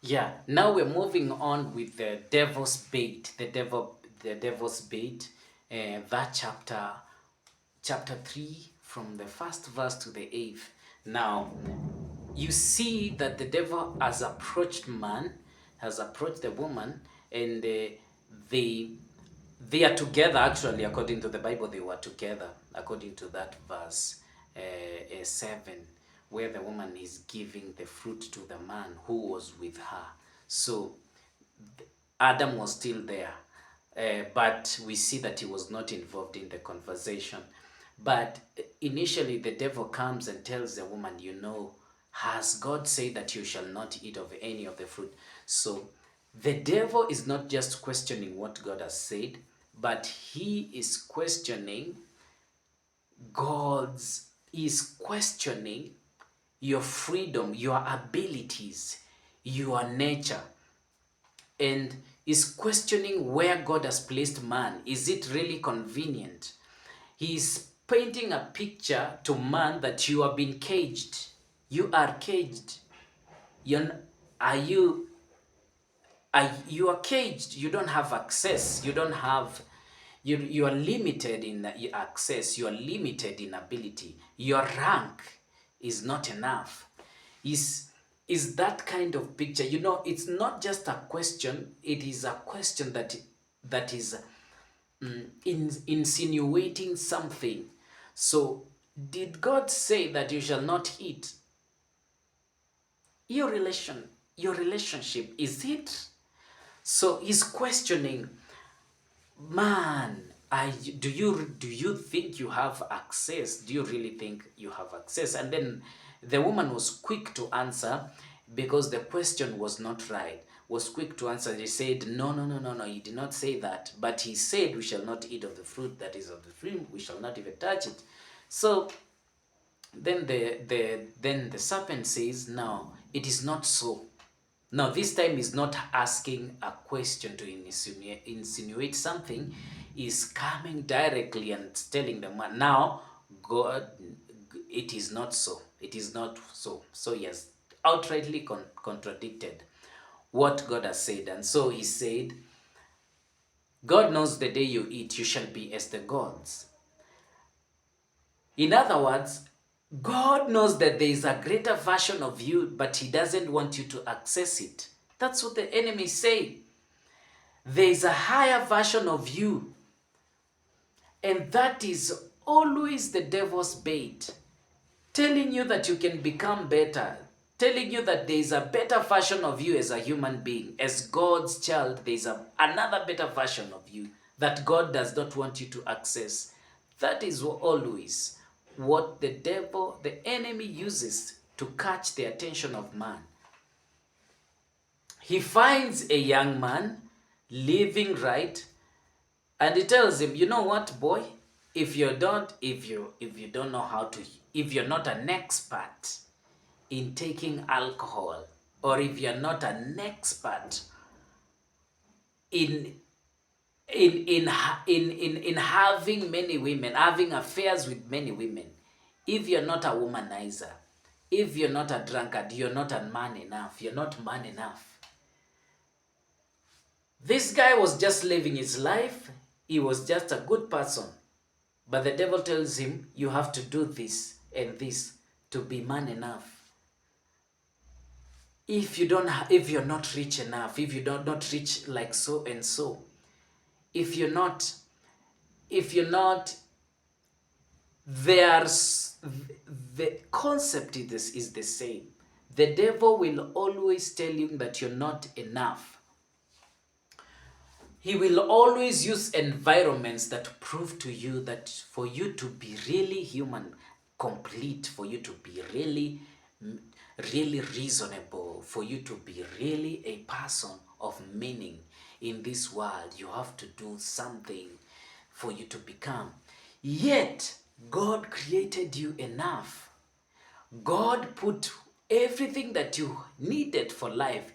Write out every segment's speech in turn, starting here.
Yeah, now we're moving on with the devil's bait. The devil's bait. That chapter 3, from the first verse to the eighth. Now, you see that the devil has approached man, has approached the woman, and they they are together. Actually, according to the Bible, they were together. According to that verse 7, where the woman is giving the fruit to the man who was with her. So Adam was still there, but we see that he was not involved in the conversation. But initially, the devil comes and tells the woman, has God said that you shall not eat of any of the fruit? So the devil is not just questioning what God has said, but he is questioning is questioning your freedom, your abilities, your nature, and is questioning where God has placed man. Is it really convenient? He is painting a picture to man that you have been caged. You are caged. You're, are you you are caged. You don't have access. You don't have you are limited in access. You are limited in ability. Your rank is not enough. Is that kind of picture? It's not just a question. It is a question that is insinuating something. So, did God say that you shall not eat? Your relationship, is it? So he's questioning, man, do you think you have access? Do you really think you have access? And then the woman was quick to answer, because the question was not right. Was quick to answer. He said, no, no, no, no, no, he did not say that. But he said, we shall not eat of the fruit that is of the tree. We shall not even touch it. So then the serpent says, no, it is not so. Now, this time is not asking a question to insinuate something. Is coming directly and telling the man, now, God, it is not so. It is not so. So he has outrightly contradicted what God has said. And so he said, God knows the day you eat, you shall be as the gods. In other words, God knows that there is a greater version of you, but he doesn't want you to access it. That's what the enemy say. There is a higher version of you, and that is always the devil's bait, telling you that you can become better, telling you that there is a better version of you as a human being. As God's child, there is another better version of you that God does not want you to access. That is always what the devil, the enemy, uses to catch the attention of man. He finds a young man living right, and he tells him, you know what, boy, if you don't know how to, if you're not an expert in taking alcohol, or if you're not an expert in in having many women, having affairs with many women, if you're not a womanizer, if you're not a drunkard, you're not a man enough. You're not man enough. This guy was just living his life. He was just a good person. But the devil tells him, you have to do this and this to be man enough. If you're not rich enough, if you don't not rich like so and so, if you're not, there's the concept is the same. The devil will always tell you that you're not enough. He will always use environments that prove to you that for you to be really human, complete, for you to be really, really reasonable, for you to be really a person of meaning in this world, you have to do something for you to become. Yet, God created you enough. God put everything that you needed for life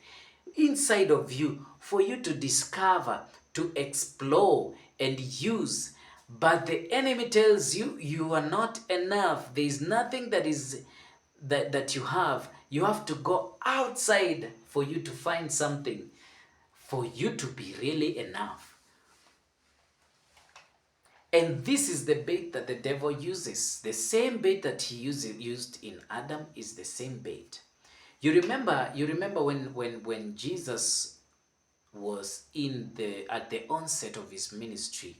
inside of you for you to discover, to explore and use. But the enemy tells you you are not enough. There is nothing that you have. You have to go outside for you to find something, for you to be really enough. And this is the bait that the devil uses. The same bait that he used in Adam is the same bait. You remember when Jesus was at the onset of his ministry,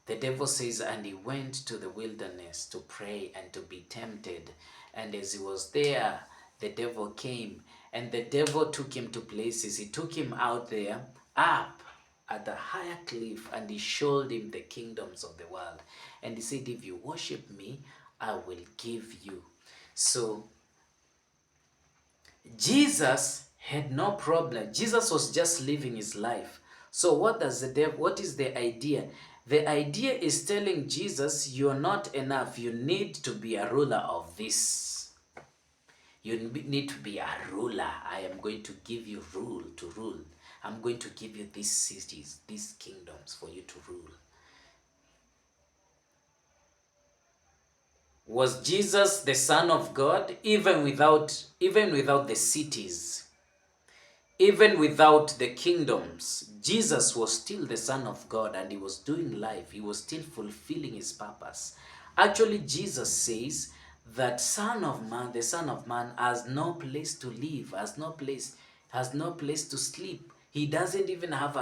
the devil says, and he went to the wilderness to pray and to be tempted. And as he was there, the devil came, and the devil took him to places. He took him out there, up at the higher cliff, and he showed him the kingdoms of the world. And he said, if you worship me, I will give you. So Jesus had no problem. Jesus was just living his life. So what is the idea? The idea is telling Jesus, you're not enough. You need to be a ruler of this. You need to be a ruler. I am going to give you to rule. I'm going to give you these cities, these kingdoms for you to rule. Was Jesus the Son of God even without the cities? Even without the kingdoms, Jesus was still the Son of God, and he was doing life. He was still fulfilling his purpose. Actually, Jesus says that the Son of Man has no place to live, has no place to sleep. He doesn't even have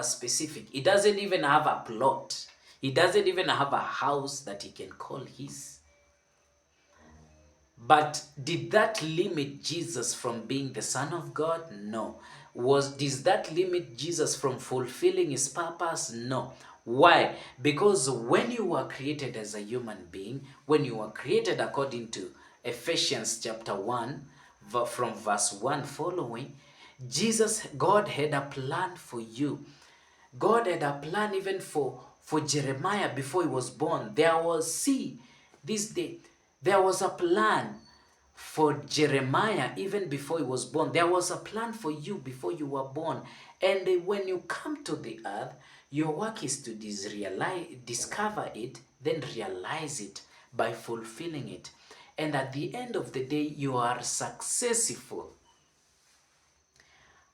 he doesn't even have a plot. He doesn't even have a house that he can call his. But did that limit Jesus from being the Son of God? No. Does that limit Jesus from fulfilling his purpose? No. Why? Because when you were created as a human being, when you were created according to Ephesians chapter 1, from verse 1 following, God had a plan for you. God had a plan even for Jeremiah before he was born. There was a plan for Jeremiah even before he was born. There was a plan for you before you were born. And when you come to the earth, your work is to discover it, then realize it by fulfilling it. And at the end of the day, you are successful.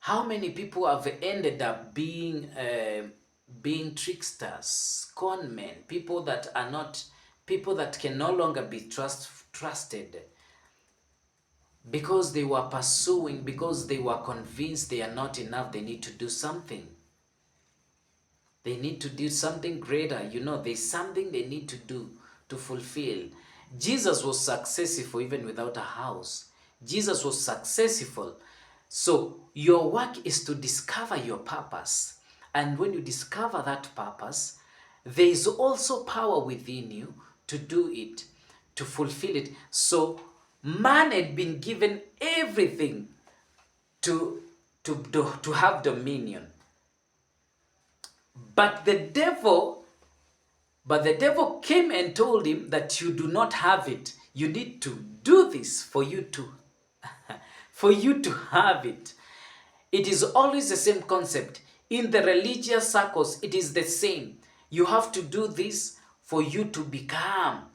How many people have ended up being tricksters, con men, people that can no longer be trusted, because they were pursuing, because they were convinced they are not enough, they need to do something. They need to do something greater. There's something they need to do to fulfill. Jesus was successful even without a house. Jesus was successful. So your work is to discover your purpose. And when you discover that purpose, there is also power within you to do it, to fulfill it. So man had been given everything to have dominion. But the devil came and told him that you do not have it. You need to do this for you to have it. It is always the same concept. In the religious circles, it is the same. You have to do this for you to become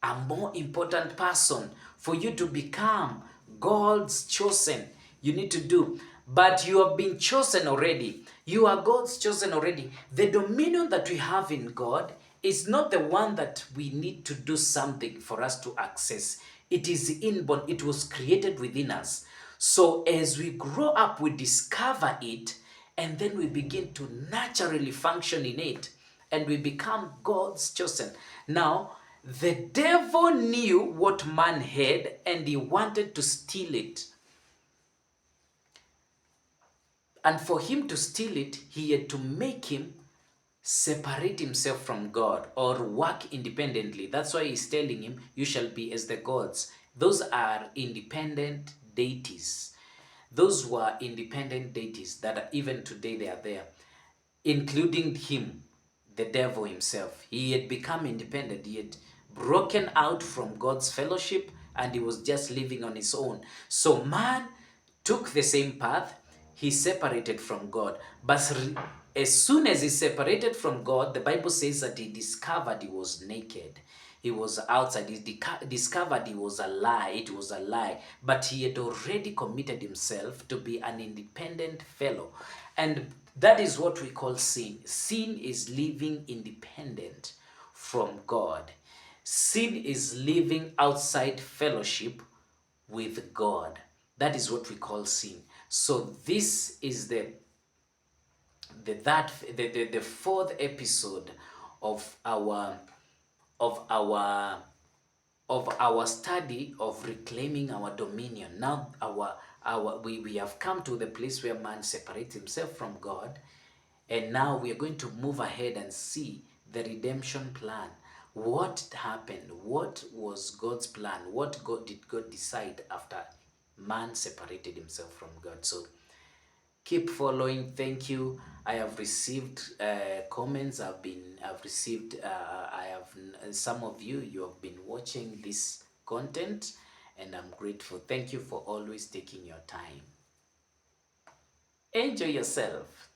a more important person, for you to become God's chosen. You need to do. But you have been chosen already. You are God's chosen already. The dominion that we have in God is not the one that we need to do something for us to access. It is inborn. It was created within us. So as we grow up, we discover it, and then we begin to naturally function in it, and we become God's chosen. Now, the devil knew what man had, and he wanted to steal it. And for him to steal it, he had to make him separate himself from God or work independently. That's why he's telling him, you shall be as the gods. Those are independent deities. Those were independent deities that even today they are there, including him, the devil himself. He had become independent. He had broken out from God's fellowship, and he was just living on his own. So man took the same path. He separated from God. But as soon as he separated from God, the Bible says that he discovered he was naked. He was outside. He discovered he was a lie. It was a lie. But he had already committed himself to be an independent fellow. And that is what we call sin. Sin is living independent from God. Sin is living outside fellowship with God. That is what we call sin. So this is the fourth episode of of our our study of reclaiming our dominion. Now we have come to the place where man separates himself from God, and now we are going to move ahead and see the redemption plan. What happened? What was God's plan? What did God decide after man separated himself from God? So keep following. Thank you. I have received comments. I've received I have some of you have been watching this content, and I'm grateful. Thank you for always taking your time. Enjoy yourself.